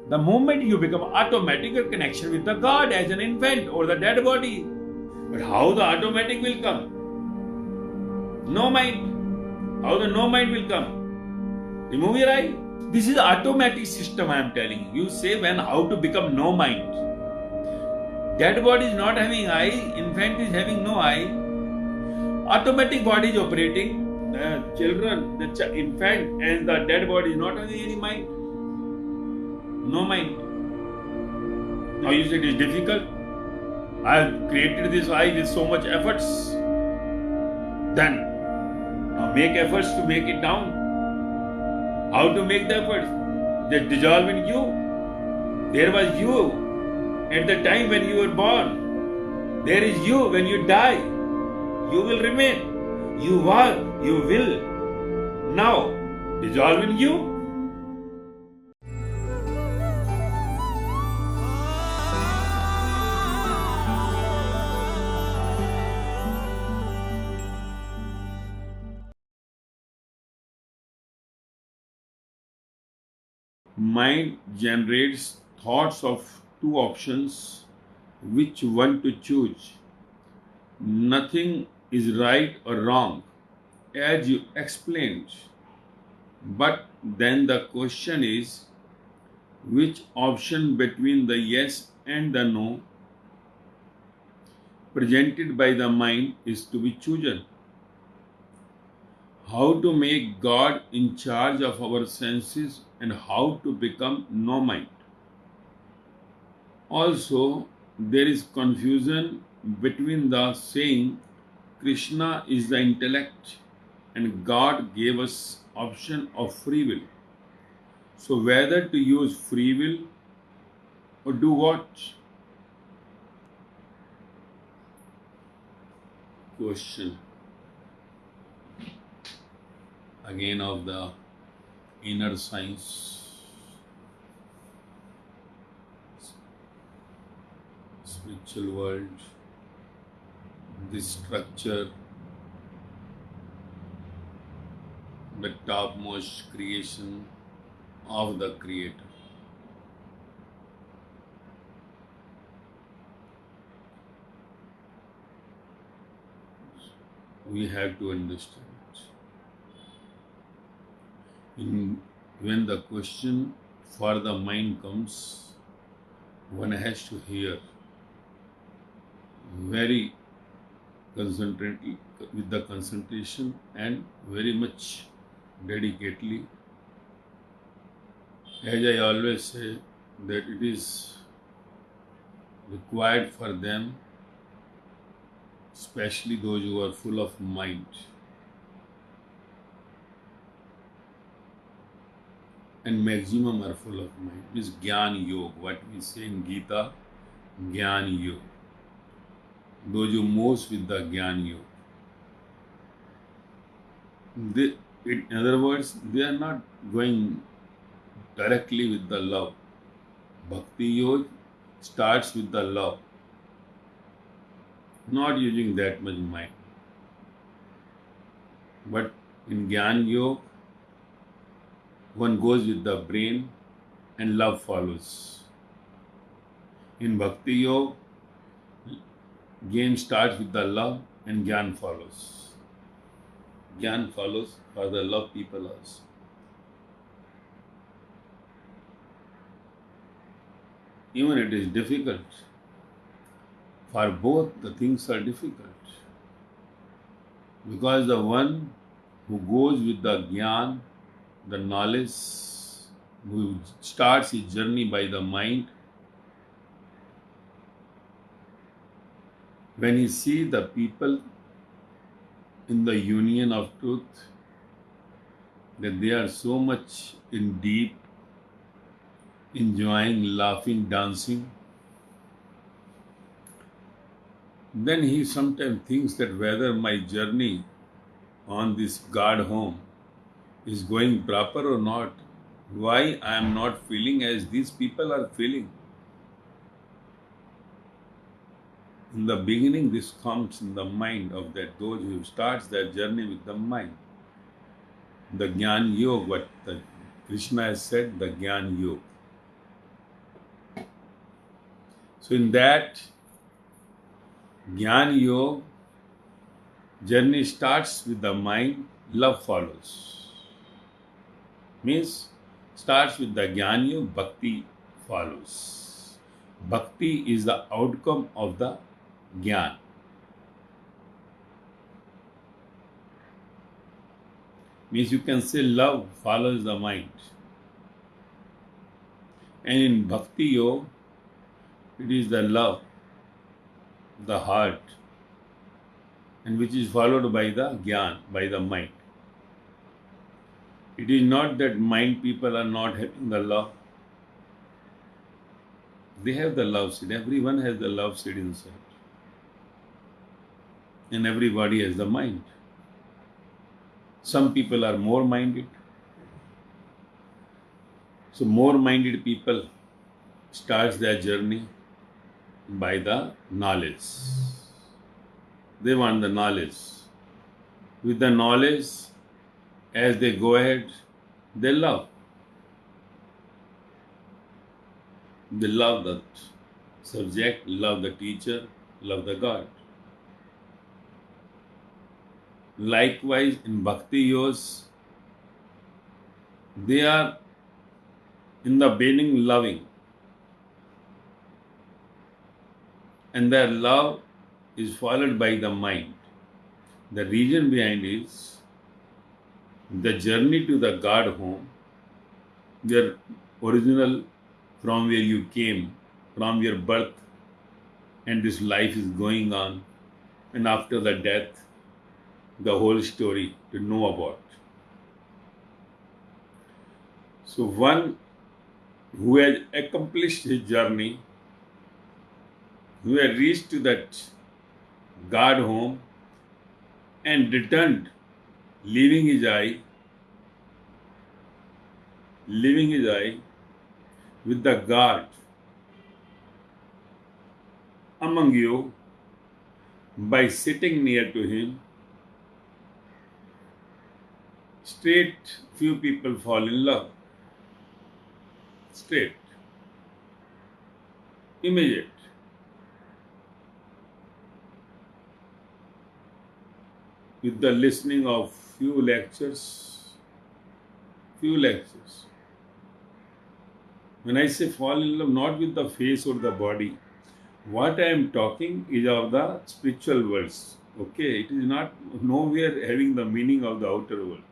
The moment you become automatic a connection with the God as an infant or the dead body. But how the automatic will come? No mind. How the no mind will come? Remove your eye. This is automatic system I am telling you. You say when how to become no mind. Dead body is not having eye, infant is having no eye. Automatic body is operating. The children, the infant and the dead body is not having any mind. No mind. Now you say it is difficult. I have created this eye with so much efforts. Then now make efforts to make it down. How to make the efforts? They dissolve in you. There was you at the time when you were born. There is you when you die. You will remain. You are, you will. Now dissolve in you. Mind generates thoughts of two options, which one to choose. Nothing is right or wrong, as you explained. But then the question is, which option between the yes and the no presented by the mind is to be chosen? How to make God in charge of our senses and how to become no mind. Also, there is confusion between the saying Krishna is the intellect and God gave us option of free will. So whether to use free will or do what? Question again of the inner science, spiritual world, this structure, the topmost creation of the Creator. We have to understand. When the question for the mind comes, one has to hear very concentratedly, with the concentration and very much dedicatedly. As I always say, that it is required for them, especially those who are full of mind, and maximum are full of mind. This Gyan Yoga, what we say in Gita, Gyan Yoga. Those who moves with the Gyan Yoga. In other words, they are not going directly with the love. Bhakti Yoga starts with the love, not using that much mind. But in Gyan Yoga, one goes with the brain and love follows. In Bhakti Yoga, game starts with the love and Gyan follows. Gyan follows for the love people also. Even it is difficult. For both the things are difficult. Because the one who goes with the Gyan, the knowledge, who starts his journey by the mind, when he sees the people in the union of truth, that they are so much in deep, enjoying, laughing, dancing, then he sometimes thinks that whether my journey on this God home is going proper or not. Why I am not feeling as these people are feeling? In the beginning, this comes in the mind of that those who starts their journey with the mind. The Gyan Yoga, what Krishna has said, the Gyan Yoga. So in that Jnana Yoga, journey starts with the mind, love follows. Means starts with the Jnana Yoga, Bhakti follows. Bhakti is the outcome of the Jnana. Means you can say love follows the mind. And in Bhakti Yoga, it is the love, the heart, and which is followed by the Jnana, by the mind. It is not that mind people are not having the love. They have the love seed. Everyone has the love seed inside. And everybody has the mind. Some people are more minded. So more minded people starts their journey by the knowledge. They want the knowledge. With the knowledge, as they go ahead, they love. They love the subject, love the teacher, love the God. Likewise, in Bhakti Yogas, they are in the beginning loving. And their love is followed by the mind. The reason behind is the journey to the God home, your original, from where you came, from your birth, and this life is going on, and after the death, the whole story to know about. So one who has accomplished his journey, who has reached to that God home and returned, leaving his eye with the God among you, by sitting near to him, straight few people fall in love. Straight. Immediate. With the listening of few lectures. When I say fall in love, not with the face or the body, what I am talking is of the spiritual worlds. Okay, it is not nowhere having the meaning of the outer world.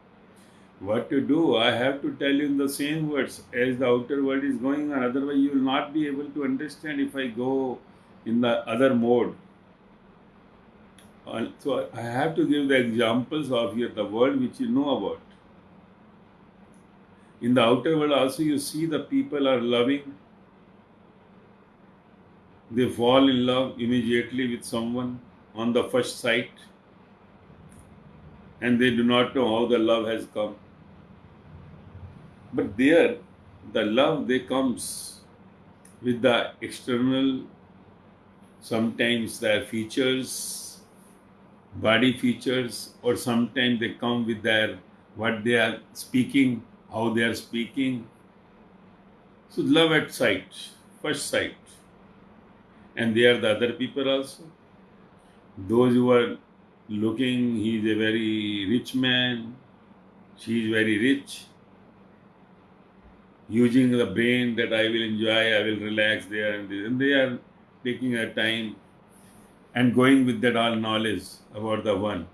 What to do, I have to tell you in the same words as the outer world is going on. Otherwise, you will not be able to understand if I go in the other mode. So I have to give the examples of the world which you know about. In the outer world also you see the people are loving. They fall in love immediately with someone on the first sight. And they do not know how the love has come. But there, the love they comes with the external, sometimes their features, body features, or sometimes they come with their what they are speaking, how they are speaking. So love at sight, first sight. And they are the other people also. Those who are looking, he is a very rich man, she is very rich, using the brain that I will enjoy, I will relax there and this. And they are taking a time and going with that all knowledge about the one.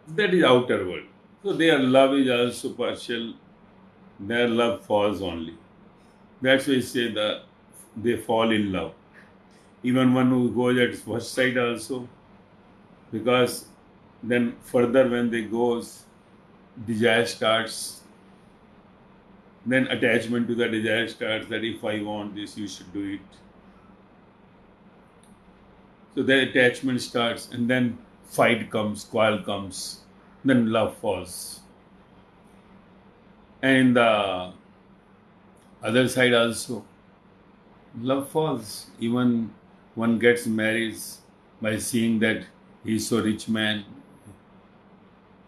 That is outer world. So their love is also partial. Their love falls only. That's why I say that they fall in love. Even one who goes at first sight also, because then further when they goes, desire starts. Then attachment to the desire starts, that if I want this, you should do it. So the attachment starts, and then fight comes, quarrel comes, then love falls. And the other side also, love falls. Even one gets married by seeing that he is so rich man,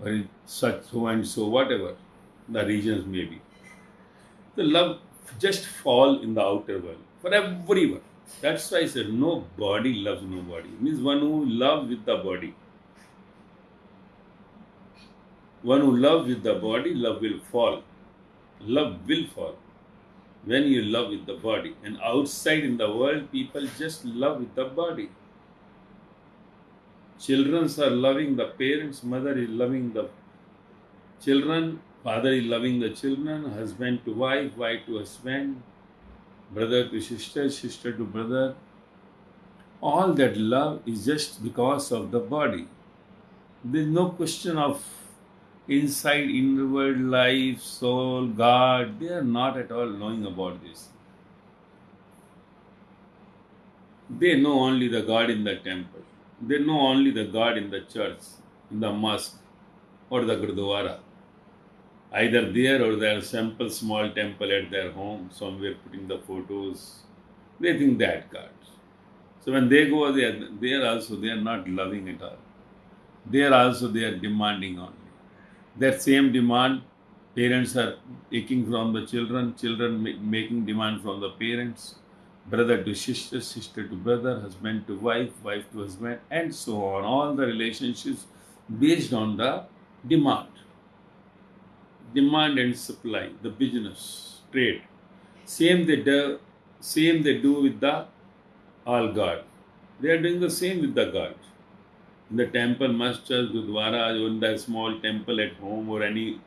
or such so and so, whatever the reasons may be. The love just fall in the outer world for everyone. That's why I said nobody loves nobody. Means one who loves with the body. One who loves with the body, love will fall. Love will fall when you love with the body. And outside in the world, people just love with the body. Children are loving the parents, mother is loving the children, father is loving the children, husband to wife, wife to husband, brother to sister, sister to brother. All that love is just because of the body. There is no question of inside, inner world, life, soul, God. They are not at all knowing about this. They know only the God in the temple. They know only the God in the church, in the mosque, or the Gurdwara. Either there or their simple small temple at their home, somewhere putting the photos. They think that God. So when they go there also they are not loving at all. There also they are demanding only. That same demand parents are taking from the children, children making demand from the parents, brother to sister, sister to brother, husband to wife, wife to husband, and so on. All the relationships based on the demand. Demand and supply, the business, trade. Same they do with the all God. They are doing the same with the God. In the temple, masters, gurdwara, or in the small temple at home or any,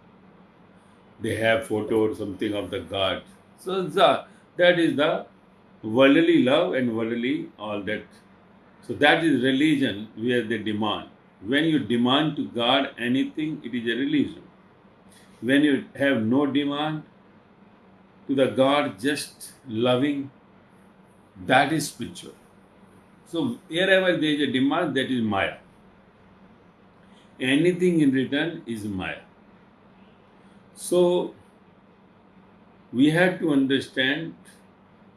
they have photo or something of the God. So that is the worldly love and worldly all that. So that is religion where they demand. When you demand to God anything, it is a religion. When you have no demand to the God, just loving, that is spiritual. So wherever there is a demand, that is Maya. Anything in return is Maya. So we have to understand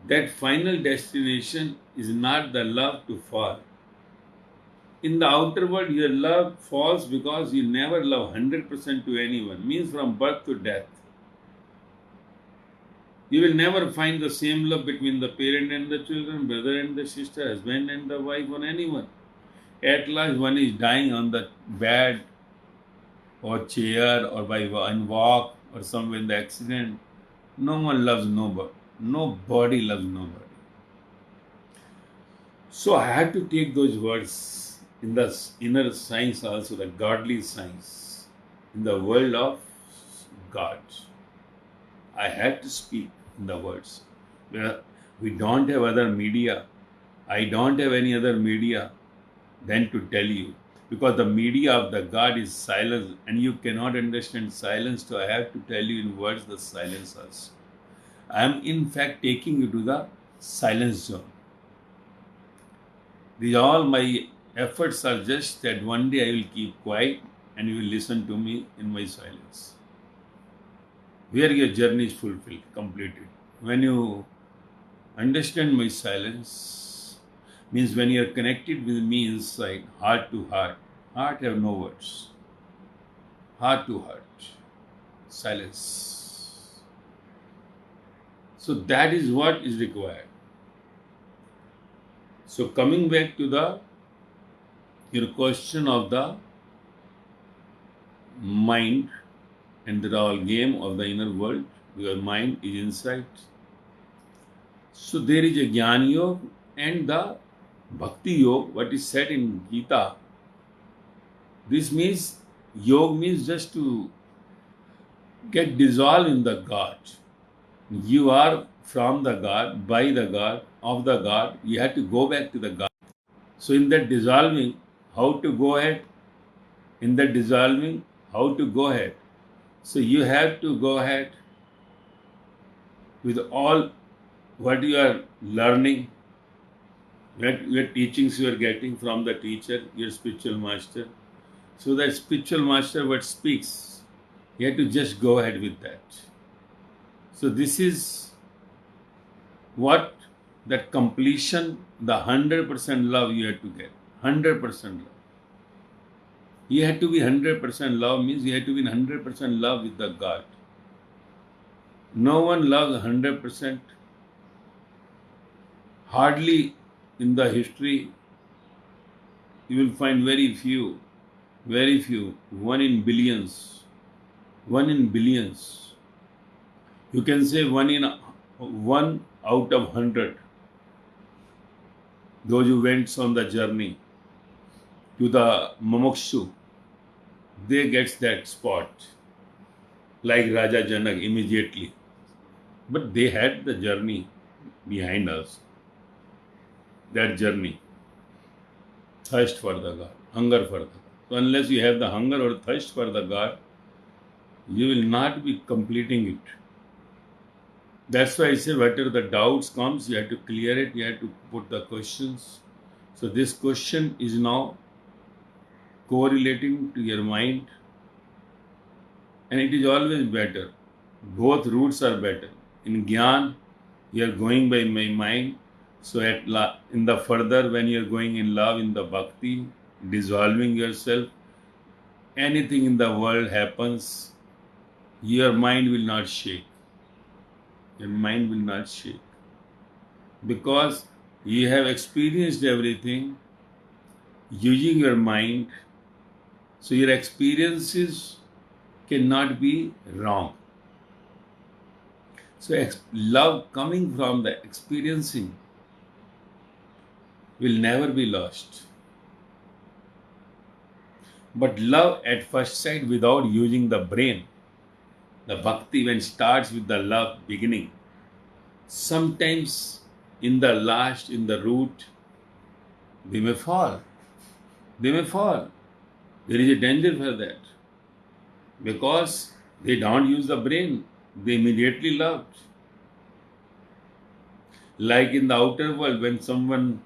that final destination is not the love to fall. In the outer world, your love falls because you never love 100% to anyone, means from birth to death. You will never find the same love between the parent and the children, brother and the sister, husband and the wife, or anyone. At last, one is dying on the bed or chair or by one walk or somewhere in the accident. No one loves nobody. Nobody loves nobody. So I had to take those words in the inner science also, the godly science, in the world of God. I had to speak in the words. We don't have other media. I don't have any other media than to tell you. Because the media of the God is silence and you cannot understand silence, so I have to tell you in words the silence also. I am in fact taking you to the silence zone. These all my efforts are just that one day I will keep quiet and you will listen to me in my silence. Where your journey is fulfilled, completed. When you understand my silence, means when you are connected with me inside, heart to heart. Heart have no words. Heart to heart. Silence. So that is what is required. So coming back to your question of the mind and the all game of the inner world, your mind is inside. So there is a Jnana Yoga and the Bhakti Yoga, what is said in Gita. This means, yoga means just to get dissolved in the God. You are from the God, by the God, of the God. You have to go back to the God. So in that dissolving, how to go ahead? In that dissolving, how to go ahead? So you have to go ahead with all what you are learning, what teachings you are getting from the teacher, your spiritual master. So that spiritual master what speaks, you have to just go ahead with that. So this is what that completion, the 100% love you have to get. 100% love. You have to be 100% love means you have to be in 100% love with the God. No one loves 100%. Hardly in the history you will find very few, one in billions. One in billions. You can say one out of 100. Those who went on the journey to the Mumukshu, they gets that spot, like Raja Janak immediately. But they had the journey behind us. That journey. Thirst for the God, hunger for the God. So unless you have the hunger or thirst for the God, you will not be completing it. That's why I say whatever the doubts comes, you have to clear it, you have to put the questions. So this question is now correlating to your mind, and it is always better. Both routes are better. In Gyan, you are going by my mind. So in the further, when you are going in love, in the bhakti, dissolving yourself, anything in the world happens, your mind will not shake. Your mind will not shake. Because you have experienced everything using your mind, so your experiences cannot be wrong. So love coming from the experiencing will never be lost. But love at first sight without using the brain, the bhakti when starts with the love beginning, sometimes in the last, in the root, they may fall. They may fall. There is a danger for that. Because they don't use the brain, they immediately loved. Like in the outer world, when someone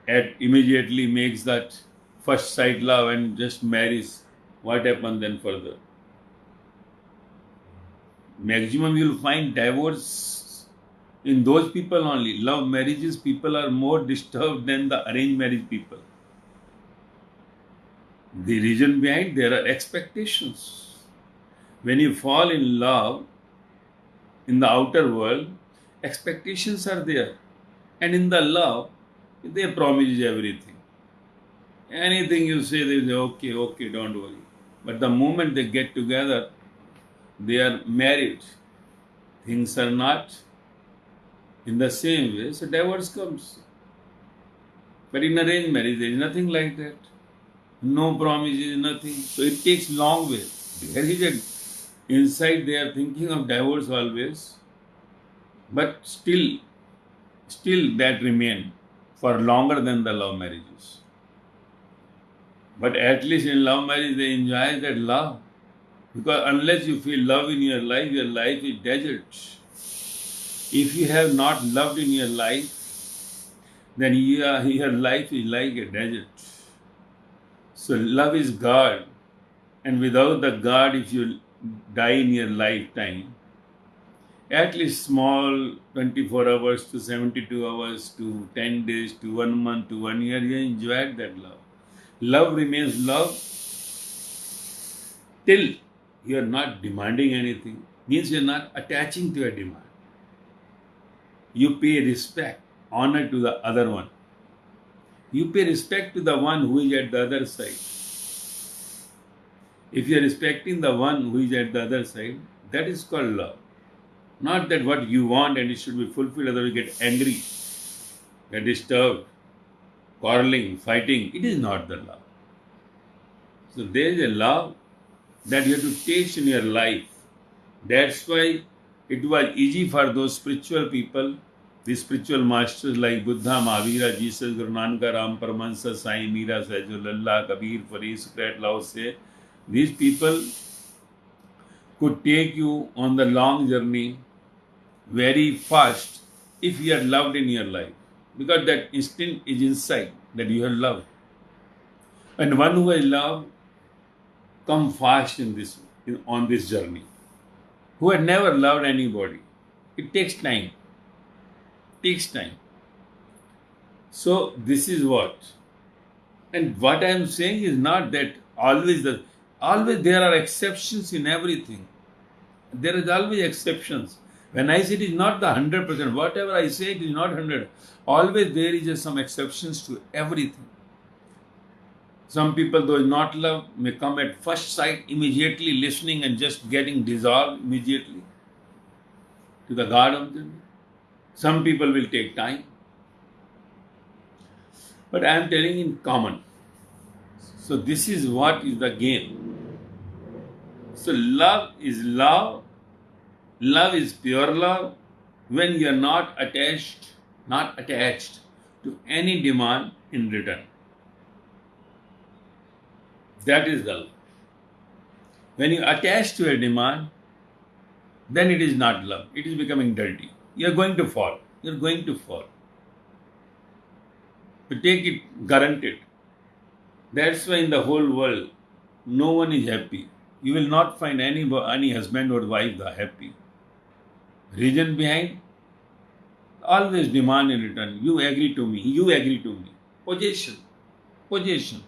immediately makes that first sight love and just marries, what happens then further? Maximum you will find divorce in those people only. Love marriages, people are more disturbed than the arranged marriage people. The reason behind, there are expectations. When you fall in love in the outer world, expectations are there. And in the love, they promise everything. Anything you say, they say, okay, don't worry. But the moment they get together, they are married. Things are not in the same way, so divorce comes. But in arranged marriage, there is nothing like that. No promises, nothing. So it takes long way. There is a inside they are thinking of divorce always, but still that remain for longer than the love marriages. But at least in love marriage they enjoy that love. Because unless you feel love in your life is desert. If you have not loved in your life, then your life is like a desert. So love is God. And without the God, if you die in your lifetime, at least small 24 hours to 72 hours to 10 days to 1 month to 1 year, you enjoyed that love. Love remains love till you are not demanding anything. Means you are not attaching to a demand. You pay respect, honor to the other one. You pay respect to the one who is at the other side. If you are respecting the one who is at the other side, that is called love. Not that what you want and it should be fulfilled, otherwise you get angry, get disturbed, quarreling, fighting. It is not the love. So there is a love that you have to taste in your life. That's why it was easy for those spiritual people, the spiritual masters like Buddha, Mahavira, Jesus, Guru Nanak, Ram Paramahansa, Sai Mira, Sahajullah, Kabir, Farid, Socrates, Lao Tse. These people could take you on the long journey very fast if you are loved in your life. Because that instinct is inside, that you are loved. And one who is loved come fast on this journey. Who had never loved anybody. It takes time. So this is what. And what I am saying is not that always there are exceptions in everything. There is always exceptions. When I say it is not the 100%, whatever I say it is not 100. Always there is some exceptions to everything. Some people, though not love, may come at first sight, immediately listening and just getting dissolved immediately to the God of them. Some people will take time. But I am telling in common. So this is what is the game. So love is love. Love is pure love when you are not attached to any demand in return. That is the love. When you attach to a demand, then it is not love. It is becoming dirty. You are going to fall. You are going to fall. But take it guaranteed. That's why in the whole world, no one is happy. You will not find any husband or wife that happy. Reason behind? Always demand in return. You agree to me. You agree to me. Possession. Possession.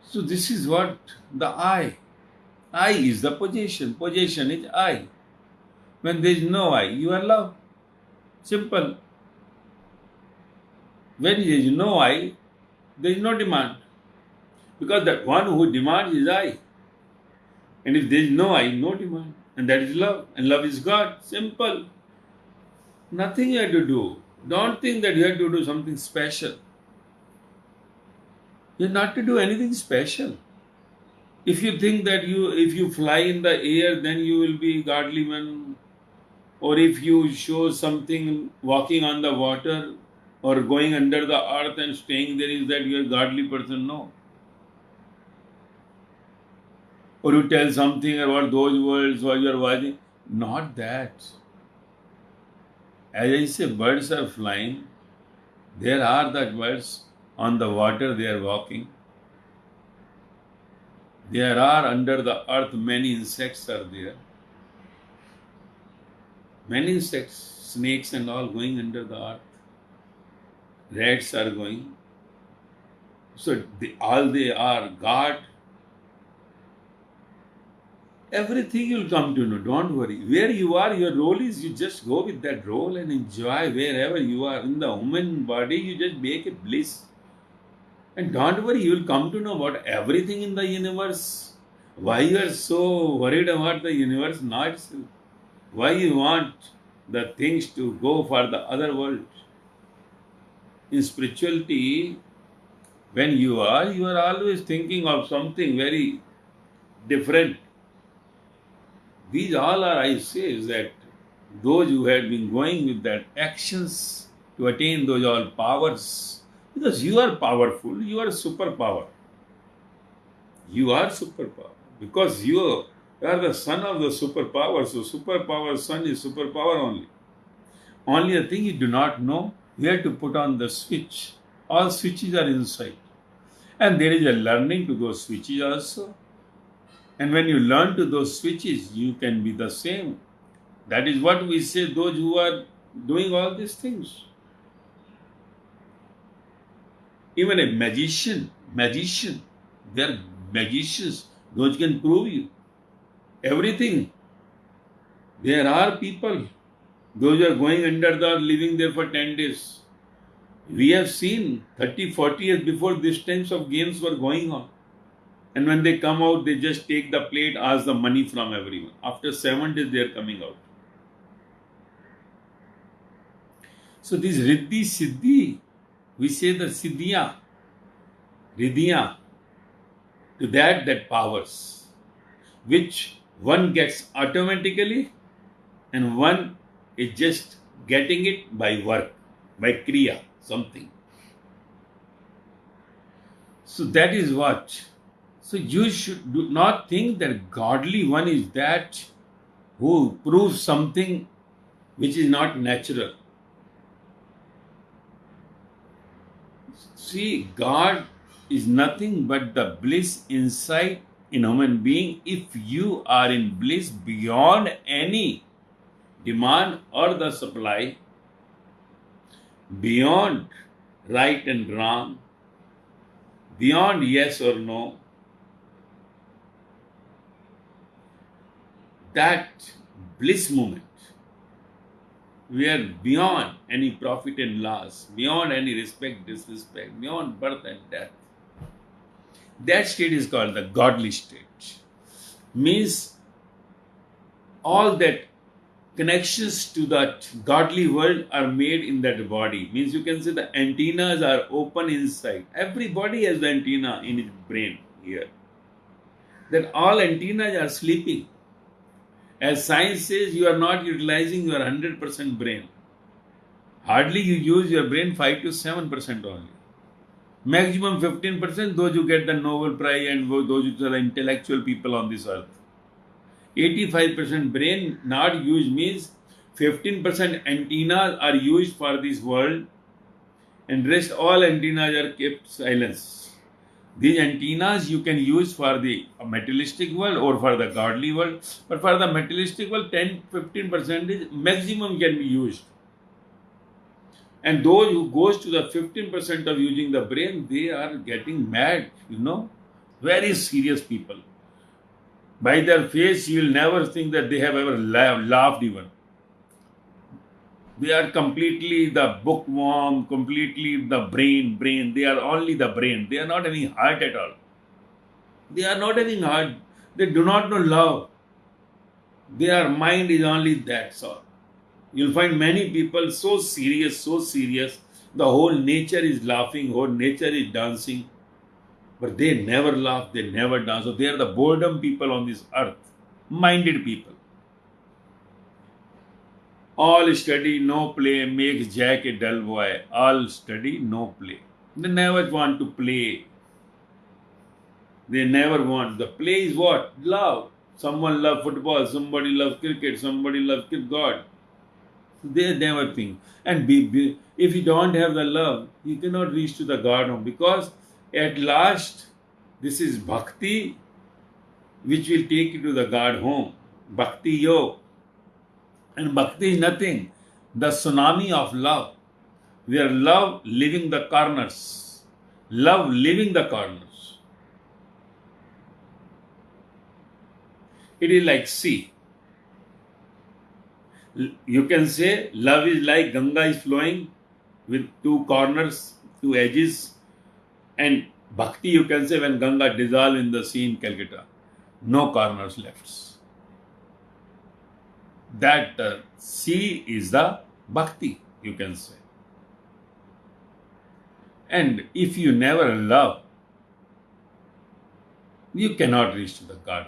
So this is what the I. I is the possession. Possession is I. When there is no I, you are love. Simple. When there is no I, there is no demand. Because that one who demands is I. And if there is no I, no demand. And that is love. And love is God. Simple. Nothing you have to do. Don't think that you have to do something special. You have not to do anything special. If you think that if you fly in the air, then you will be godly man. Or if you show something walking on the water or going under the earth and staying there, is that you are a godly person? No. Or you tell something about those words while you are watching. Not that. As I say, birds are flying. There are that birds on the water, they are walking. There are under the earth many insects are there. Many insects, snakes and all going under the earth. Rats are going. So all they are God. Everything you'll come to know. Don't worry. Where you are, your role is you just go with that role and enjoy wherever you are. In the human body, you just make it bliss. And don't worry, you will come to know about everything in the universe. Why you are so worried about the universe? Not so. Why you want the things to go for the other world? In spirituality, when you are always thinking of something very different. These all are, I say, is that those who had been going with that actions to attain those all powers, because you are powerful, you are superpower. You are superpower. Because you are the son of the superpower, so superpower son is superpower only. Only a thing you do not know, you have to put on the switch. All switches are inside. And there is a learning to those switches also. And when you learn to those switches, you can be the same. That is what we say, those who are doing all these things. Even a magician, they are magicians. Those can prove you everything. There are people, those are going under the earth, living there for 10 days. We have seen 30, 40 years before these types of games were going on. And when they come out, they just take the plate, ask the money from everyone. After 7 days, they are coming out. So this Riddhi Siddhi, we say the Siddhiya, Riddhiya, to that powers, which one gets automatically and one is just getting it by work, by Kriya, something. So that is what. So you should do not think that godly one is that who proves something which is not natural. See, God is nothing but the bliss inside in human being. If you are in bliss beyond any demand or the supply, beyond right and wrong, beyond yes or no, that bliss moment, where beyond any profit and loss, beyond any respect, disrespect, beyond birth and death, that state is called the godly state. Means all that connections to that godly world are made in that body. Means you can say the antennas are open inside. Everybody has the antenna in his brain here. That all antennas are sleeping. As science says, you are not utilizing your 100% brain. Hardly you use your brain 5 to 7% only. Maximum 15%, those who get the Nobel Prize and those who are the intellectual people on this earth. 85% brain not used means 15% antennas are used for this world and rest all antennas are kept silence. These antennas you can use for the materialistic world or for the godly world, but for the materialistic world 10-15% maximum can be used. And those who goes to the 15% of using the brain, they are getting mad, very serious people. By their face, you will never think that they have ever laughed even. They are completely the bookworm, completely the brain. They are only the brain. They are not having heart at all. They are not having heart. They do not know love. Their mind is only that sort. You'll find many people so serious. The whole nature is laughing, whole nature is dancing. But they never laugh, they never dance. So they are the boredom people on this earth. Minded people. All study, no play makes Jack a dull boy. All study, no play. They never want to play. They never want. The play is what? Love. Someone loves football, somebody loves cricket, somebody loves God. They never think. And if you don't have the love, you cannot reach to the God home. Because at last, this is bhakti, which will take you to the God home. Bhakti yoga. And bhakti is nothing. The tsunami of love. Where love leaving the corners. Love leaving the corners. It is like sea. You can say love is like Ganga is flowing with two corners, two edges. And bhakti, you can say, when Ganga dissolved in the sea in Calcutta, no corners left. That sea is the bhakti, you can say. And if you never love, you cannot reach to the God.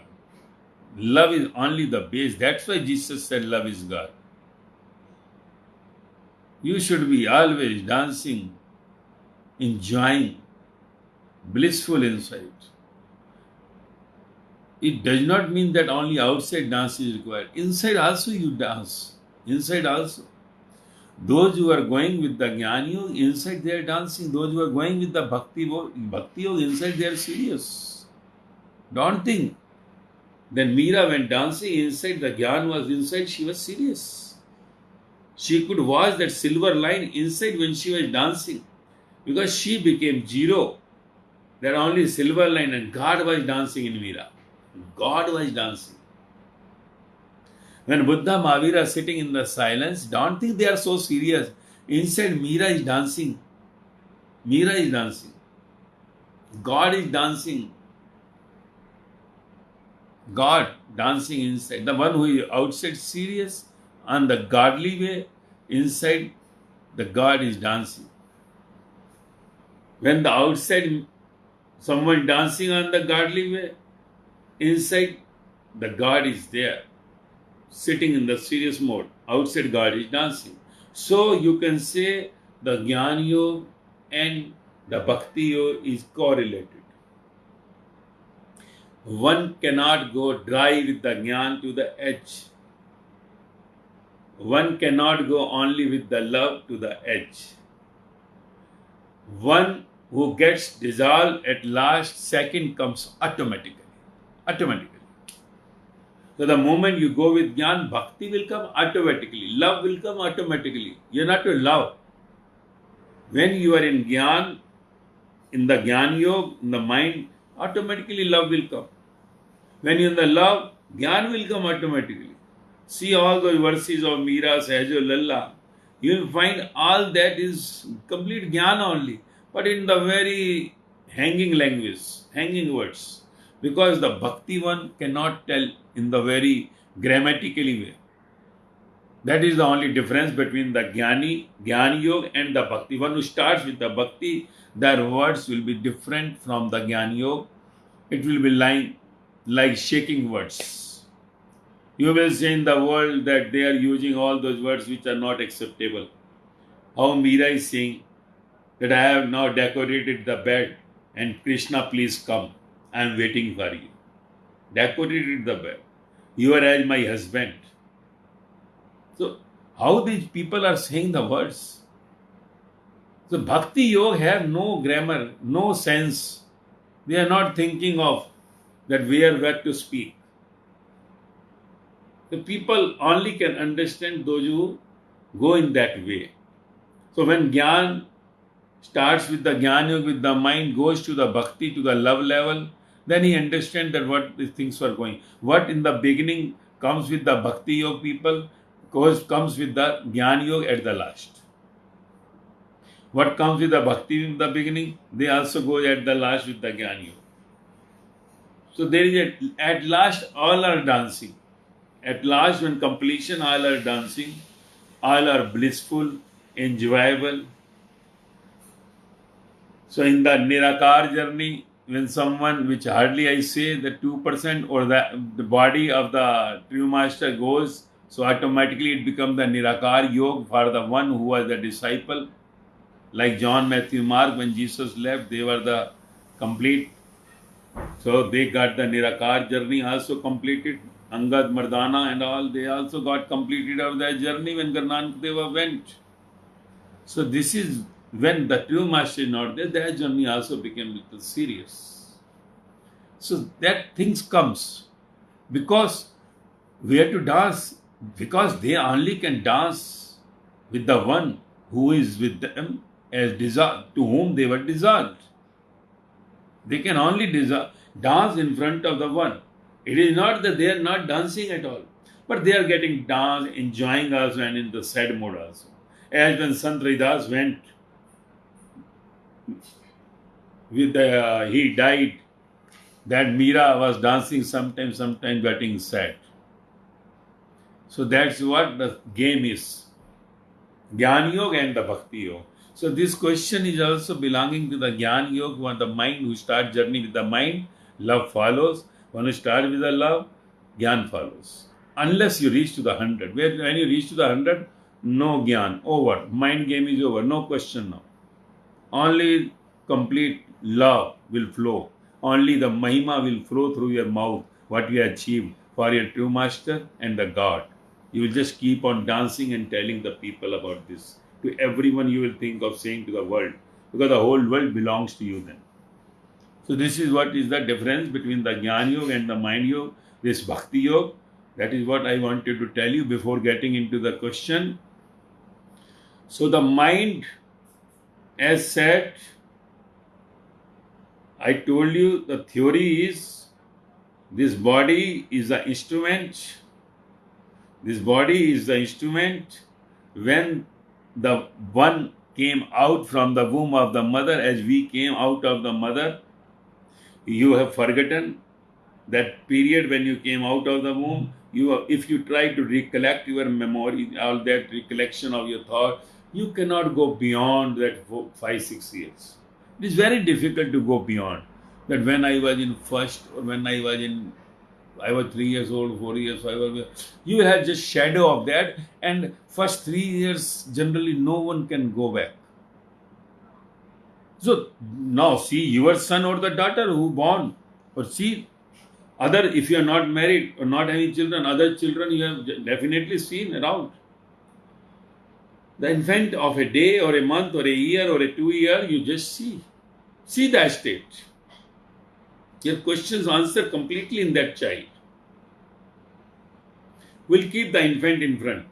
Love is only the base. That's why Jesus said love is God. You should be always dancing, enjoying, blissful inside. It does not mean that only outside dance is required. Inside also you dance. Inside also. Those who are going with the Jnani Yoga, inside they are dancing. Those who are going with the Bhakti Yoga, inside they are serious. Don't think. Then Meera went dancing, inside the Gyan was inside, she was serious. She could watch that silver line inside when she was dancing. Because she became zero. There are only silver line and God was dancing in Meera. God was dancing. When Buddha Mahavira are sitting in the silence, don't think they are so serious. Inside Meera is dancing. Meera is dancing. God is dancing. God dancing inside. The one who is outside serious, on the godly way, inside the God is dancing. When the outside someone dancing on the godly way, inside the God is there, sitting in the serious mode. Outside God is dancing. So you can say the Jnana Yoga and the Bhakti Yoga is correlated. One cannot go dry with the Jnana to the edge. One cannot go only with the love to the edge. One who gets dissolved at last second comes automatically. So the moment you go with Jnana, Bhakti will come automatically. Love will come automatically. You are not to love. When you are in Jnana, in the Jnana Yoga, in the mind, automatically love will come. When you are in the love, Gyan will come automatically. See all those verses of Meera, Sahjo, Lalla. You will find all that is complete Gyan only, but in the very hanging language, hanging words. Because the Bhakti one cannot tell in the very grammatically way. That is the only difference between the Jnani, Jnani Yoga and the Bhakti. One who starts with the Bhakti, their words will be different from the Jnani Yoga. It will be like shaking words. You will say in the world that they are using all those words which are not acceptable. How Meera is saying that I have now decorated the bed and Krishna, please come. I am waiting for you. Decorated the bed. You are as my husband. So, how these people are saying the words? So, Bhakti Yoga have no grammar, no sense. They are not thinking of that where to speak. The people only can understand those who go in that way. So, when Gyan starts with the Gyan Yoga, with the mind, goes to the Bhakti, to the love level, then he understands that what these things were going. What in the beginning comes with the Bhakti Yoga people, comes with the Jnana Yoga at the last. What comes with the Bhakti in the beginning, they also go at the last with the Jnana Yoga. So there is at last all are dancing. At last when completion all are dancing, all are blissful, enjoyable. So in the Nirkar journey, when someone, which hardly I say the 2% or the body of the true master goes, so automatically it becomes the Nirkar Yoga for the one who was the disciple. Like John, Matthew, Mark, when Jesus left, they were the complete. So they got the Nirkar journey also completed. Angad, Mardana and all, they also got completed of their journey when Guru Nanak Deva went. So this is when the true master is not there, their journey also became a little serious. So that things comes because we have to dance, because they only can dance with the one who is with them as dissolved, to whom they were dissolved. They can only dance in front of the one. It is not that they are not dancing at all, but they are getting dance, enjoying also, and in the sad mode also. As when Sant Raidas went, he died, that Meera was dancing sometimes getting sad. So that's what the game is. Jnana Yoga and the Bhakti Yoga. So this question is also belonging to the Jnana Yoga, one the mind who starts journey with the mind, love follows. When you start with the love, Jnana follows. Unless you reach to the 100. When you reach to the 100, no Jnana, over. Mind game is over, no question now. Only complete love will flow. Only the Mahima will flow through your mouth, what you achieved for your true master and the God. You will just keep on dancing and telling the people about this. To everyone you will think of saying to the world, because the whole world belongs to you then. So this is what is the difference between the Jnana Yoga and the Mind Yoga, this Bhakti Yoga. That is what I wanted to tell you before getting into the question. So the mind, as said, I told you the theory is this body is the instrument. This body is the instrument. When the one came out from the womb of the mother, as we came out of the mother, you have forgotten that period when you came out of the womb. If you try to recollect your memory, all that recollection of your thought, you cannot go beyond that 5-6 years. It is very difficult to go beyond that. When I was in first, or when I was 3 years old, 4 years, 5 years, you have just shadow of that, and first 3 years generally no one can go back. So now see your son or the daughter who born, or see other, if you are not married or not having children, other children you have definitely seen around. The infant of a day or a month or a year or a 2 year, you just see that state. Your questions answered completely in that child. We'll keep the infant in front.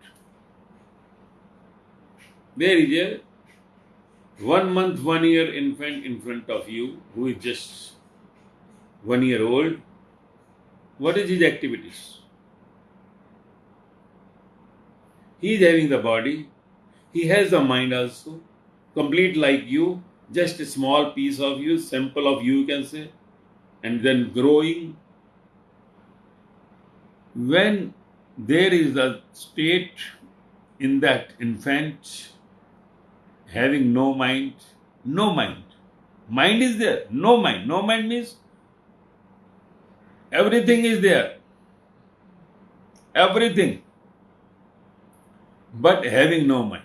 There is a 1 month, 1 year infant in front of you who is just 1 year old. What is his activities? He is having the body. He has the mind also. Complete like you. Just a small piece of you, sample of you can say. And then growing. When there is a state in that infant having no mind, no mind. Mind is there, no mind. No mind means everything is there. Everything. But having no mind.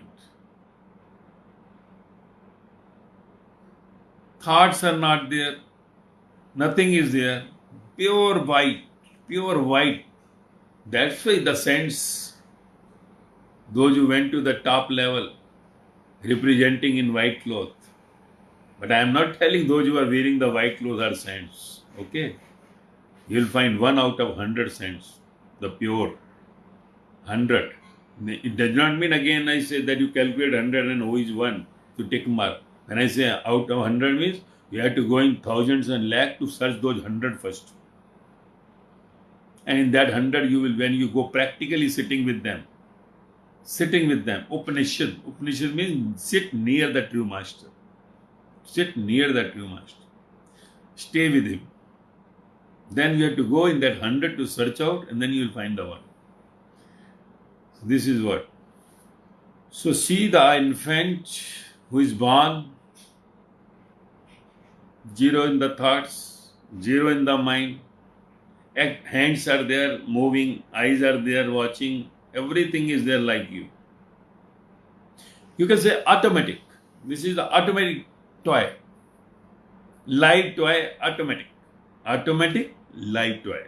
Thoughts are not there. Nothing is there. Pure white. Pure white. That's why the saints, those who went to the top level, representing in white cloth. But I am not telling those who are wearing the white clothes are saints. Okay? You will find 1 out of 100 saints. The pure. 100. It does not mean again I say that you calculate 100 and who is 1 to take mark. When I say out of 100 means you have to go in thousands and lakh to search those 100 first. And in that 100 you will, when you go practically sitting with them, Upanishad. Upanishad means sit near the true master. Sit near the true master. Stay with him. Then you have to go in that 100 to search out and then you will find the one. So this is what. So see the infant who is born, zero in the thoughts, zero in the mind. Hands are there moving, eyes are there watching, everything is there like you. You can say automatic. This is the automatic toy. Live toy, automatic. Automatic, live toy.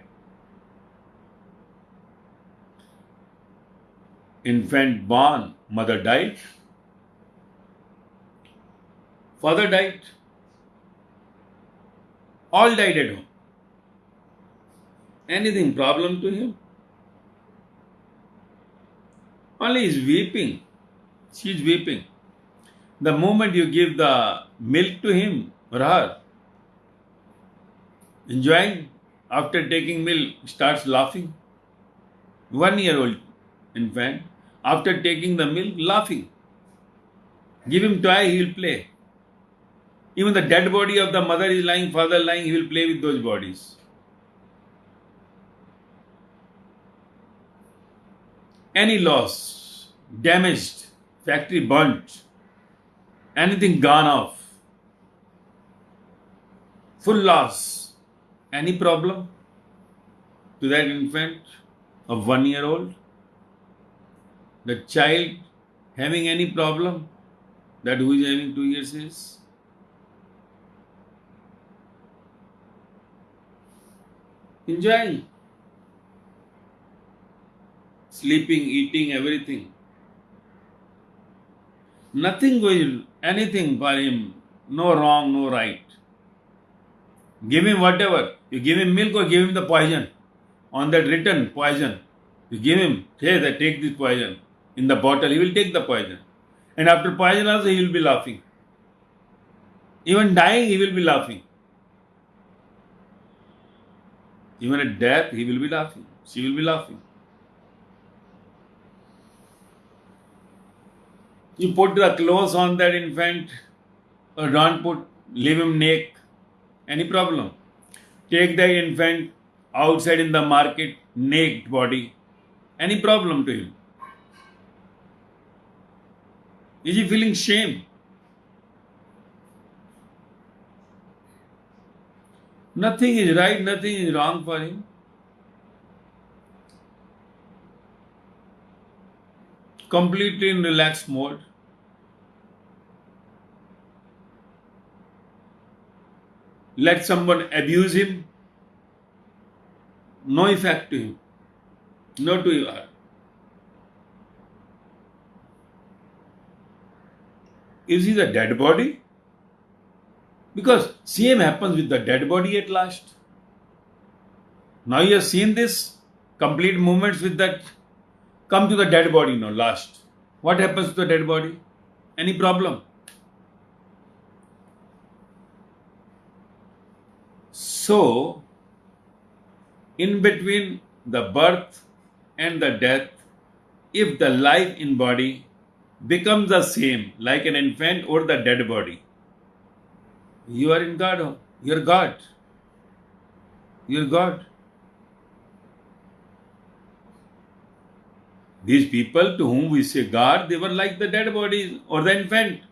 Infant born, mother died, father died, all died at home. Anything problem to him? Only is weeping. She is weeping. The moment you give the milk to him or her, enjoying, after taking milk, starts laughing. 1-year-old infant, after taking the milk, laughing. Give him toy, he will play. Even the dead body of the mother is lying, father lying, he will play with those bodies. Any loss, damaged, factory burnt, anything gone off, full loss, any problem to that infant of 1-year-old? The child having any problem? That who is having 2 years is? Enjoying. Sleeping, eating, everything. Nothing going, anything for him. No wrong, no right. Give him whatever. You give him milk or give him the poison. On that written poison. You give him, say, take this poison. In the bottle, he will take the poison. And after poison also, he will be laughing. Even dying, he will be laughing. Even at death, he will be laughing. She will be laughing. You put the clothes on that infant or don't put, leave him naked. Any problem? Take the infant outside in the market, naked body. Any problem to him? Is he feeling shame? Nothing is right, nothing is wrong for him. Completely in relaxed mode. Let someone abuse him. No effect to him. No to you. Is he the dead body? Because same happens with the dead body at last. Now you have seen this complete movements with that. Come to the dead body now, last. What happens to the dead body? Any problem? So, in between the birth and the death, if the life in body becomes the same like an infant or the dead body, you are in God. You are God. You are God. These people to whom we say God, they were like the dead bodies or the infant.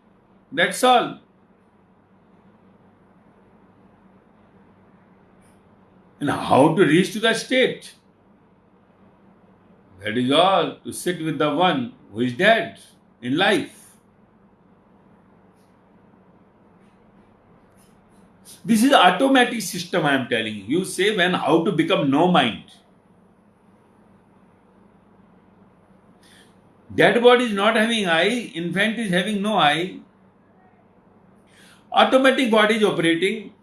That's all. And how to reach to that state? That is all, to sit with the one who is dead in life. This is automatic system I am telling you. You say when how to become no mind. Dead body is not having eye, infant is having no eye. Automatic body is operating.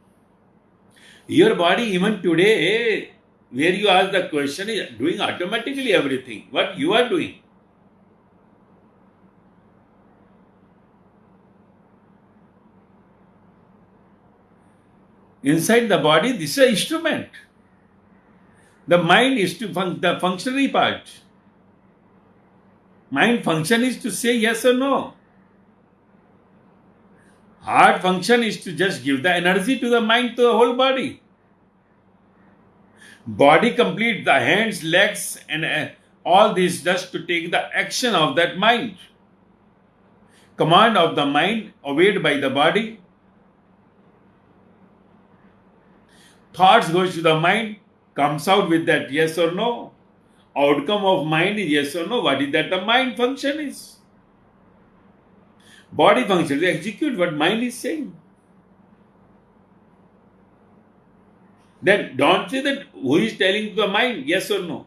Your body even today, where you ask the question, is doing automatically everything. What you are doing. Inside the body, this is an instrument. The mind is to the functionary part. Mind function is to say yes or no. Heart function is to just give the energy to the mind, to the whole body. Body complete, the hands, legs, and all this just to take the action of that mind. Command of the mind obeyed by the body. Thoughts goes to the mind, comes out with that yes or no. Outcome of mind is yes or no. What is that the mind function is? Body function, they execute what mind is saying. Then don't say that who is telling to the mind yes or no.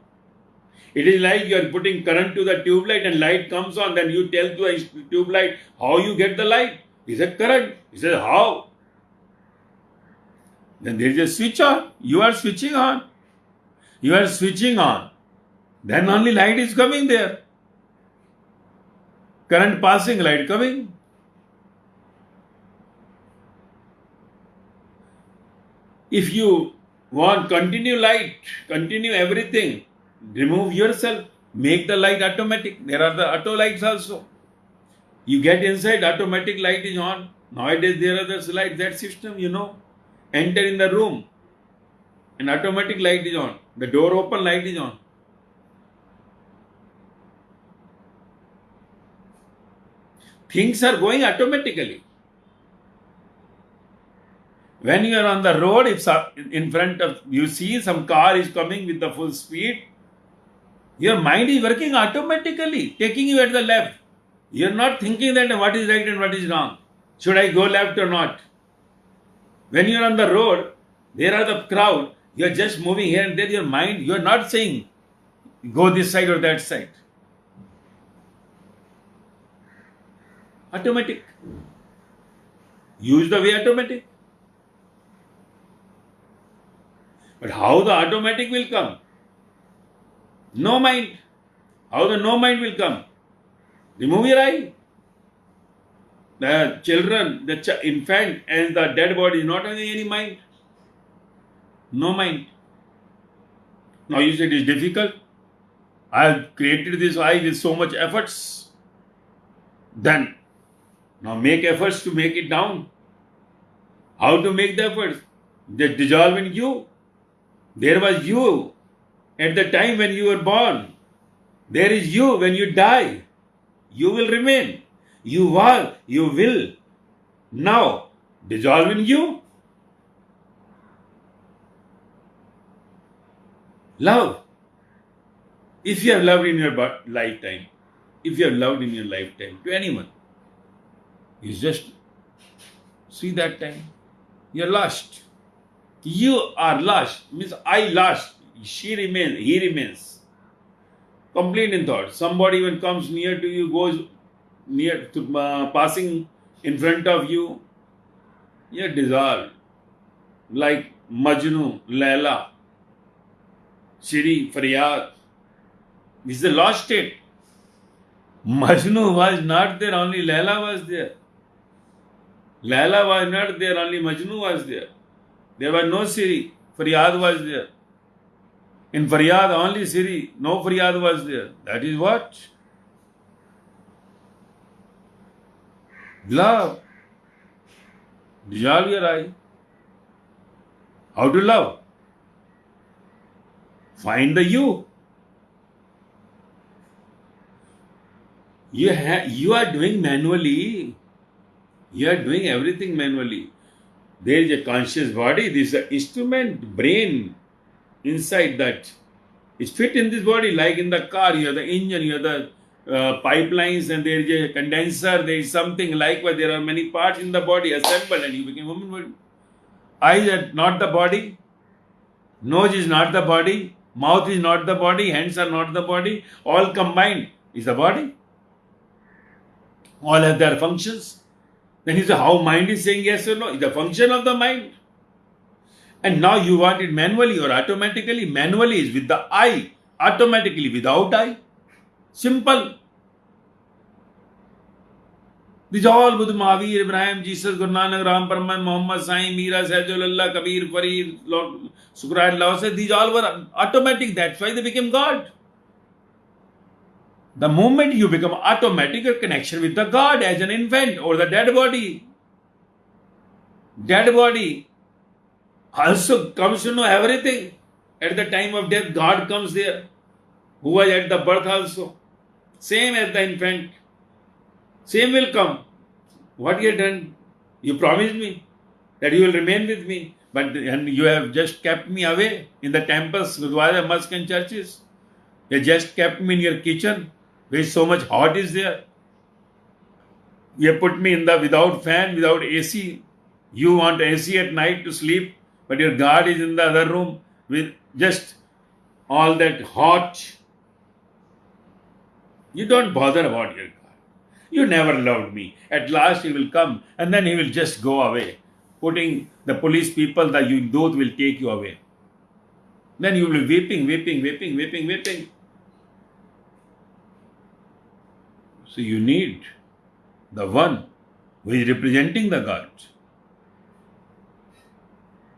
It is like you are putting current to the tube light and light comes on, then you tell to the tube light how you get the light. He said current. He said how? Then there is a switch on. You are switching on. You are switching on. Then only light is coming there. Current passing, light coming. If you want continue light, continue everything, remove yourself, make the light automatic. There are the auto lights also. You get inside, automatic light is on. Nowadays there are the light, that system, Enter in the room, and automatic light is on. The door open, light is on. Things are going automatically. When you are on the road, if in front of you see some car is coming with the full speed, your mind is working automatically, taking you at the left. You are not thinking that what is right and what is wrong. Should I go left or not? When you are on the road, there are the crowd, you are just moving here and there, your mind, you are not saying go this side or that side. Automatic. Use the way automatic. But how the automatic will come? No mind. How the no mind will come? Remove your eye. The children, the infant and the dead body is not having any mind. No mind. Now you said it is difficult. I have created this eye with so much efforts. Then, now make efforts to make it down. How to make the efforts? They dissolve in you. There was you at the time when you were born. There is you when you die. You will remain. You are, you will. Now, dissolve in you. Love. If you have loved in your lifetime, if you have loved in your lifetime to anyone, you just see that time. You are lost. You are lost. Means I lost. She remains. He remains. Complete in thought. Somebody even comes near to you, goes near to passing in front of you. You are dissolved. Like Majnu, Laila, Shri, Faryad. This is the lost state. Majnu was not there, only Laila was there. Laila was not there, only Majnu was there. There was no Shri, Faryad was there. In Faryad, only Siri, no Faryad was there. That is what? Love. Dissolve your eye. How to love? Find the you. You are doing manually. You are doing everything manually. There is a conscious body. This is an instrument, brain inside that. It's fit in this body, like in the car. You have the engine, you have the pipelines, and there is a condenser. There is something. Likewise, there are many parts in the body assembled, and you become human body. Eyes are not the body. Nose is not the body. Mouth is not the body. Hands are not the body. All combined is the body. All have their functions. Then you say, how mind is saying yes or no? It's the function of the mind. And now you want it manually or automatically. Manually is with the I. Automatically without I. Simple. These all Buddha, Mahavir, Ibrahim, Jesus, Guru Nanak, Ram Paraman, Muhammad, Sai, Mira, Sajulullah, Kabir, Farid, Lord Sukrat, Lawsa, these all were automatic. That's why they became God. The moment you become automatic, your connection with the God as an infant or the dead body also comes to know everything. At the time of death, God comes there, who was at the birth also. Same as the infant. Same will come. What you have done? You promised me that you will remain with me, and you have just kept me away in the temples, gurdwara, mosques and churches. You just kept me in your kitchen, where so much hot is there. You have put me in the without fan, without AC. You want AC at night to sleep, but your God is in the other room with just all that hot. You don't bother about your God. You never loved me. At last he will come and then he will just go away, putting the police people, those will take you away. Then you will be weeping. So you need the one who is representing the God.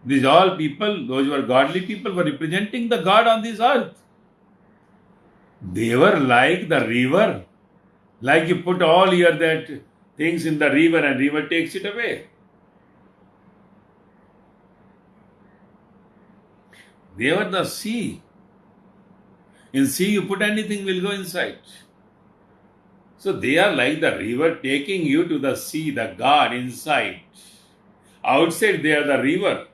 These all people, those who are godly people, were representing the God on this earth. They were like the river. Like you put all your that things in the river and river takes it away. They were the sea. In sea you put anything will go inside. So they are like the river taking you to the sea, the God inside. Outside they are the river.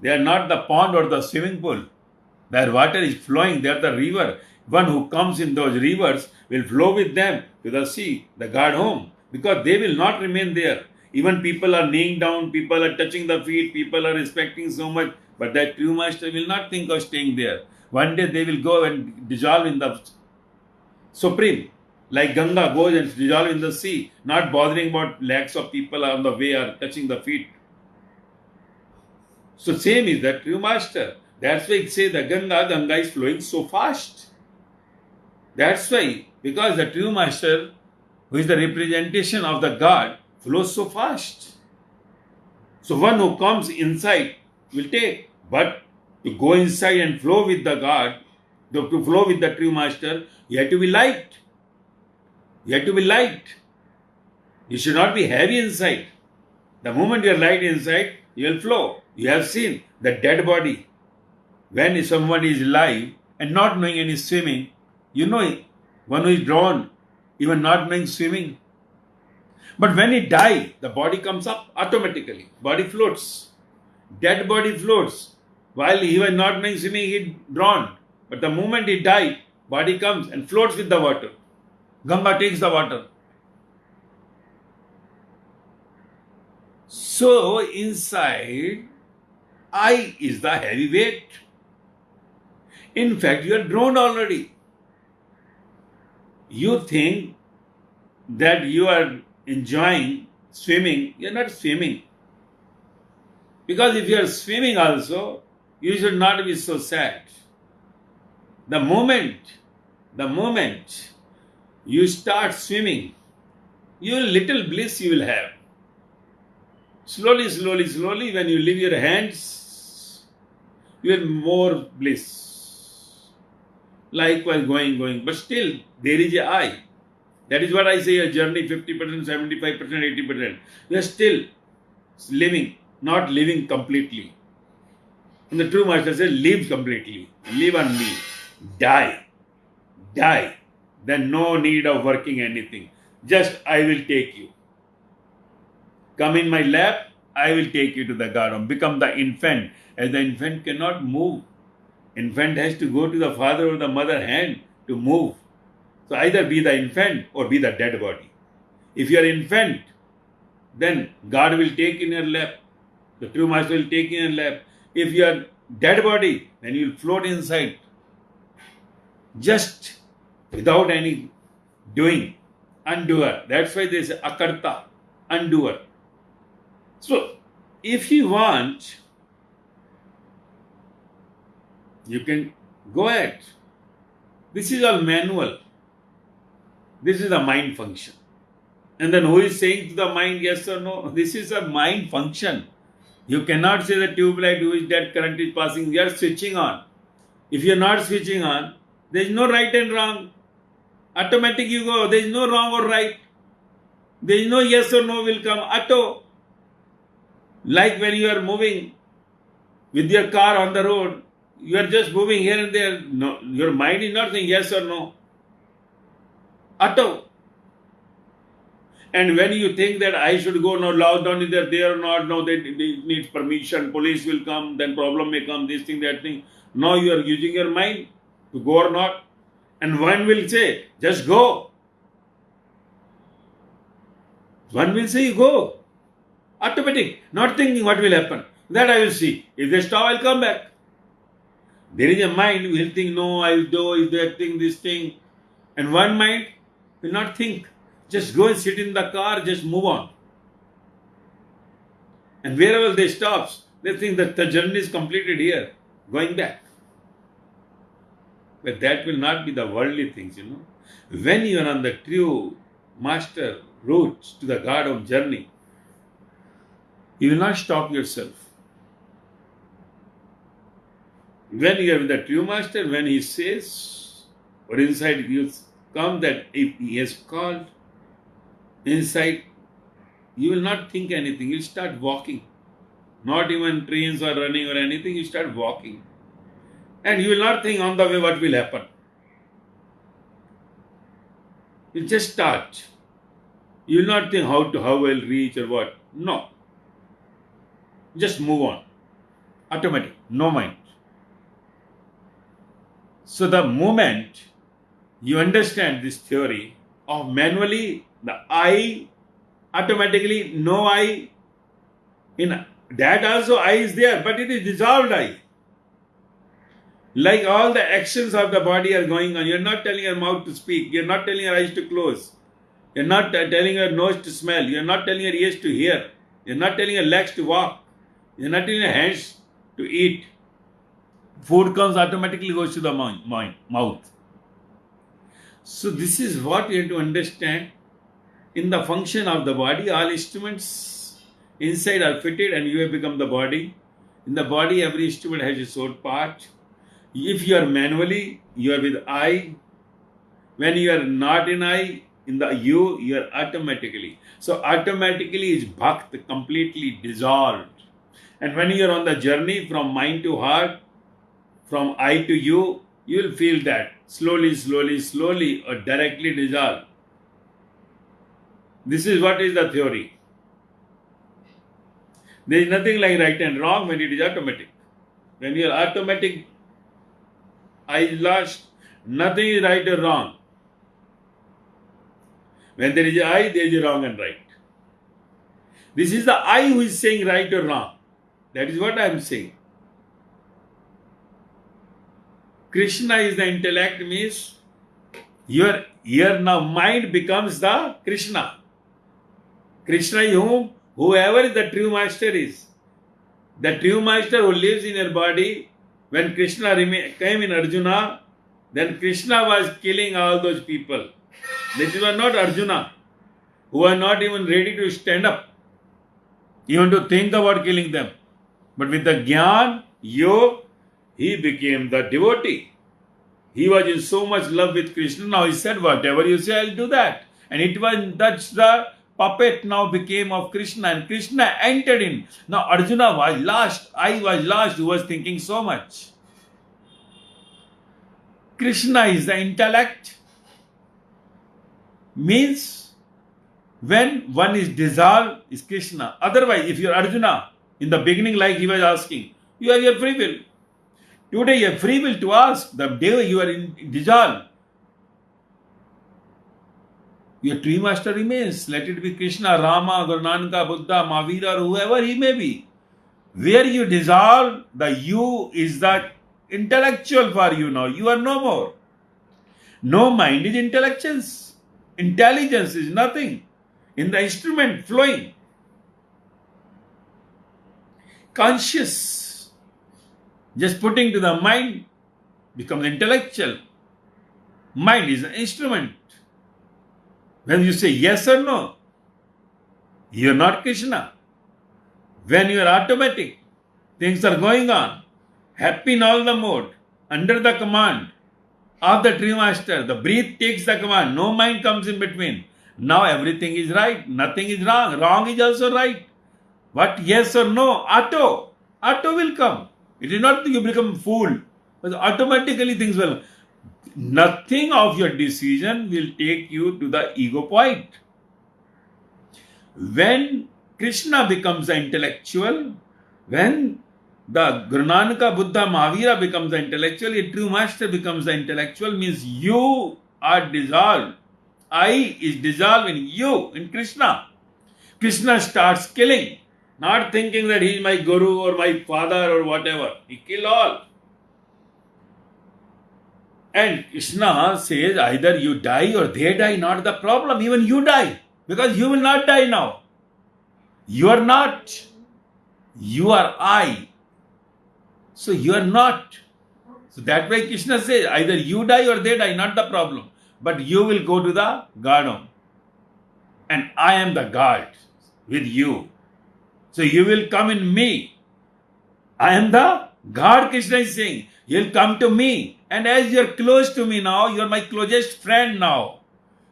They are not the pond or the swimming pool. Their water is flowing, they are the river. One who comes in those rivers will flow with them to the sea, the God home, because they will not remain there. Even people are kneeling down, people are touching the feet, people are respecting so much, but that true master will not think of staying there. One day they will go and dissolve in the supreme, like Ganga goes and dissolve in the sea, not bothering about lakhs of people on the way are touching the feet. So same is the true master. That's why it says the Ganga is flowing so fast. That's why, because the true master, who is the representation of the God, flows so fast. So one who comes inside will take. But to go inside and flow with the God, to flow with the true master, you have to be light. You have to be light. You should not be heavy inside. The moment you are light inside, you will flow. You have seen the dead body. When someone is alive and not knowing any swimming, you know one who is drowned, even not knowing swimming. But when he dies, the body comes up automatically. Body floats. Dead body floats. While he was not knowing swimming, he drowned. But the moment he died, body comes and floats with the water. Ganga takes the water. So inside, I is the heavy weight. In fact, you are drowned already. You think that you are enjoying swimming. You are not swimming. Because if you are swimming also, you should not be so sad. The moment you start swimming, little bliss you will have. Slowly, when you leave your hands, you have more bliss. Likewise, going. But still, there is a I. That is what I say, a journey 50%, 75%, 80%. We are still living, not living completely. And the true master says, live completely. Live on me. Die. Die. Then no need of working anything. Just I will take you. Come in my lap, I will take you to the garden. Become the infant. As the infant cannot move. Infant has to go to the father or the mother hand to move. So either be the infant or be the dead body. If you are infant, then God will take in your lap. The true master will take in your lap. If you are dead body, then you will float inside. Just without any doing. Undoer. That's why there is akarta. Undoer. So, if you want, you can go ahead. This is all manual. This is the mind function. And then who is saying to the mind yes or no? This is a mind function. You cannot say the tube light which that current is passing. You are switching on. If you are not switching on, there is no right and wrong. Automatic you go. There is no wrong or right. There is no yes or no will come. Auto. Like when you are moving with your car on the road, you are just moving here and there. No, your mind is not saying yes or no. Auto. And when you think that I should go, no, lockdown is there or not, no, they need permission, police will come, then problem may come, this thing, that thing. No, you are using your mind to go or not. And one will say, just go. One will say, go. Automatic, not thinking what will happen. That I will see. If they stop, I will come back. There is a mind who will think, no, I will do that thing, this thing. And one mind will not think. Just go and sit in the car, just move on. And wherever they stop, they think that the journey is completed here, going back. But that will not be the worldly things, When you are on the true master route to the God of journey, you will not stop yourself. When you are with the true master, when he says, or inside you come that if he has called, inside, you will not think anything. You will start walking. Not even trains or running or anything. You start walking. And you will not think on the way what will happen. You just start. You will not think how I will reach or what. No. Just move on. Automatic. No mind. So the moment you understand this theory of manually, the I, automatically no I, in that also I is there, but it is dissolved I. Like all the actions of the body are going on. You are not telling your mouth to speak. You are not telling your eyes to close. You are not telling your nose to smell. You are not telling your ears to hear. You are not telling your legs to walk. You are not telling your hands to eat. Food comes automatically, goes to the mouth. So this is what you have to understand. In the function of the body, all instruments inside are fitted and you have become the body. In the body, every instrument has its own part. If you are manually, you are with I. When you are not in I, in the you are automatically. So automatically is bhakt, completely dissolved. And when you are on the journey from mind to heart, from I to you will feel that slowly or directly dissolve. This is what is the theory. There is nothing like right and wrong when it is automatic. When you are automatic, I is lost, nothing is right or wrong. When there is I, there is wrong and right. This is the I who is saying right or wrong. That is what I am saying. Krishna is the intellect, means your now mind becomes the Krishna. Krishna is whom? Whoever the true master is. The true master who lives in your body, when Krishna came in Arjuna, then Krishna was killing all those people. This was not Arjuna, who are not even ready to stand up, even to think about killing them. But with the Gyan, Yog, he became the devotee. He was in so much love with Krishna. Now he said, whatever you say, I'll do that. And it was that's the puppet now became of Krishna, and Krishna entered in. Now Arjuna was last. I was last who was thinking so much. Krishna is the intellect. Means when one is dissolved is Krishna. Otherwise, if you're Arjuna, in the beginning, like he was asking, you have your free will. Today you have free will to ask. The day you are in dissolved, your tree master remains. Let it be Krishna, Rama, Guru Nanaka, Buddha, Mahavira, or whoever he may be. Where you dissolve, the you is the intellectual for you now. You are no more. No mind is intelligence. Intelligence is nothing. In the instrument flowing. Conscious. Just putting to the mind becomes intellectual. Mind is an instrument. When you say yes or no, you are not Krishna. When you are automatic, things are going on, happy in all the mode, under the command of the tree master, the breath takes the command, no mind comes in between. Now everything is right, nothing is wrong, wrong is also right. What yes or no, auto will come. It is not that you become fool, but automatically things will. Nothing of your decision will take you to the ego point. When Krishna becomes the intellectual, when the Guru Nanaka, Buddha, Mahavira becomes the intellectual, a true master becomes the intellectual, means you are dissolved. I is dissolved in you, in Krishna. Krishna starts killing, not thinking that he is my guru or my father or whatever. He kills all. And Krishna says either you die or they die, not the problem. Even you die, because you will not die now. You are not. You are I. So you are not. So that way Krishna says either you die or they die, not the problem. But you will go to the Godhome. And I am the God with you. So you will come in me. I am the God, Krishna is saying. You will come to me. And as you are close to me now, you are my closest friend now.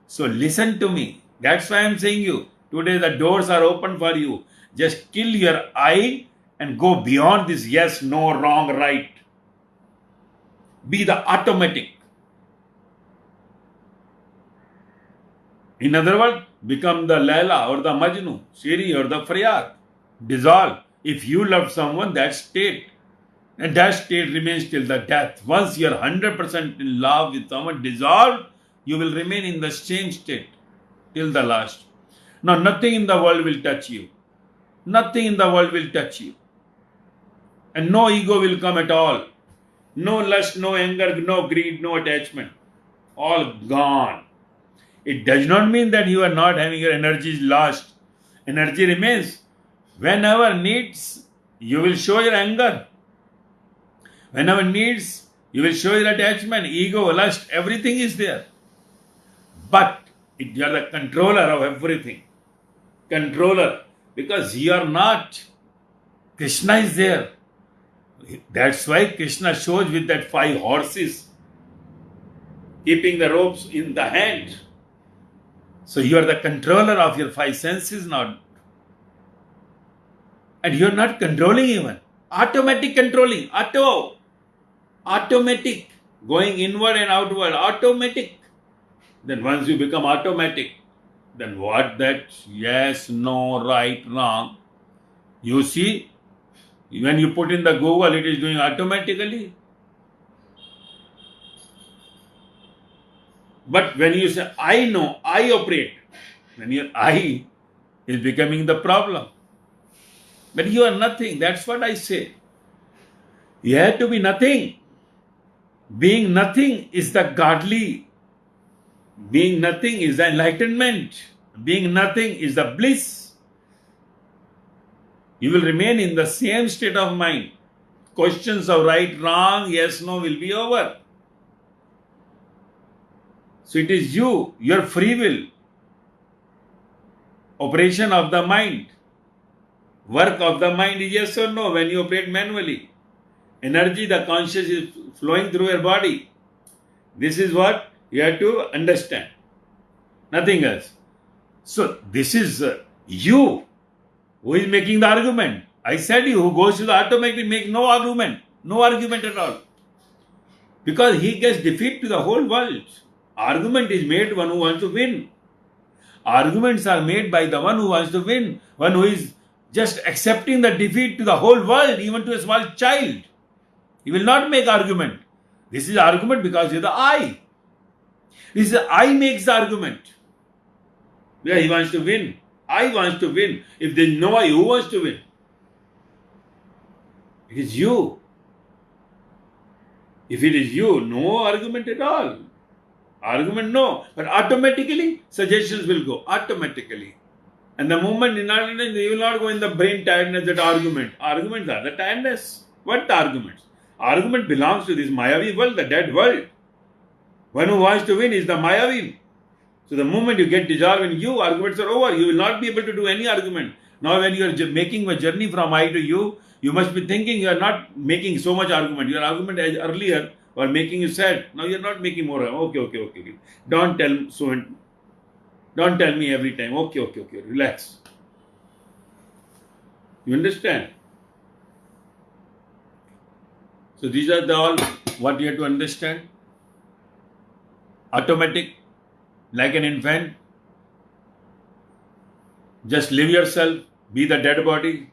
So listen to me. That's why I am saying you. Today the doors are open for you. Just kill your I and go beyond this yes, no, wrong, right. Be the automatic. In other words, become the Laila or the Majnu, Shiri or the Faryad. Dissolve. If you love someone, that state. And that state remains till the death. Once you are 100% in love with someone, dissolved, you will remain in the same state till the last. Now, nothing in the world will touch you. Nothing in the world will touch you. And no ego will come at all. No lust, no anger, no greed, no attachment. All gone. It does not mean that you are not having your energy lost. Energy remains. Whenever needs, you will show your anger. Whenever needs, you will show your attachment, ego, lust, everything is there. But you are the controller of everything. Controller. Because you are not. Krishna is there. That's why Krishna shows with that 5 horses, keeping the ropes in the hand. So you are the controller of your 5 senses now. And you are not controlling even. Automatic controlling. Automatic. Going inward and outward. Automatic. Then once you become automatic, then what that yes, no, right, wrong. You see, when you put in the Google, it is doing automatically. But when you say, I know, I operate, then your I is becoming the problem. But you are nothing. That's what I say. You have to be nothing. Being nothing is the godly. Being nothing is the enlightenment. Being nothing is the bliss. You will remain in the same state of mind. Questions of right, wrong, yes, no will be over. So it is you, your free will, operation of the mind. Work of the mind is yes or no when you operate manually. Energy, the conscious is flowing through your body. This is what you have to understand. Nothing else. So this is you who is making the argument. I said you who goes to the automatic make no argument at all. Because he gets defeat to the whole world. Argument is made one who wants to win. Arguments are made by the one who wants to win. One who is just accepting the defeat to the whole world, even to a small child. He will not make argument. This is argument because he is the I. This is I makes the argument. Yeah, he wants to win. I wants to win. If there is no I, who wants to win? It is you. If it is you, no argument at all. Argument, no. But automatically, suggestions will go. Automatically. And the moment you will not go in the brain tiredness that argument. Arguments are the tiredness. What arguments? Argument belongs to this Mayavi world, the dead world. One who wants to win is the Mayavi. So the moment you get dissolved in you, arguments are over. You will not be able to do any argument. Now when you are making a journey from I to you must be thinking you are not making so much argument. Your argument as earlier were making you sad. Now you are not making more. Okay. Don't tell me every time. Okay. Relax. You understand? So these are all what you have to understand. Automatic, like an infant. Just live yourself. Be the dead body.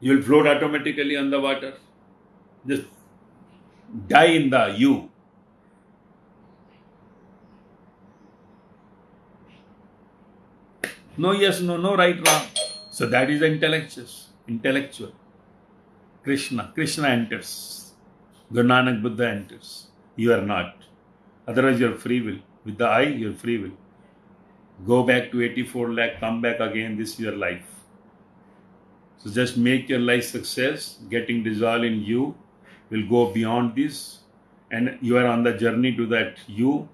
You will float automatically on the water. Just die in the you. No yes, no right, wrong. So that is the intellectual. Krishna enters. Guru Nanak Buddha enters. You are not. Otherwise you are free will. With the I, you are free will. Go back to 84 lakh, come back again, this is your life. So just make your life success, getting dissolved in you will go beyond this, and you are on the journey to that you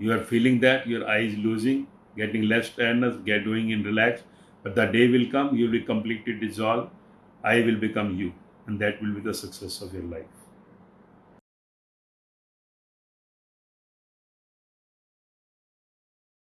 are feeling that, your eye is losing, getting less tiredness, doing in relax, but the day will come, you will be completely dissolved, I will become you, and that will be the success of your life.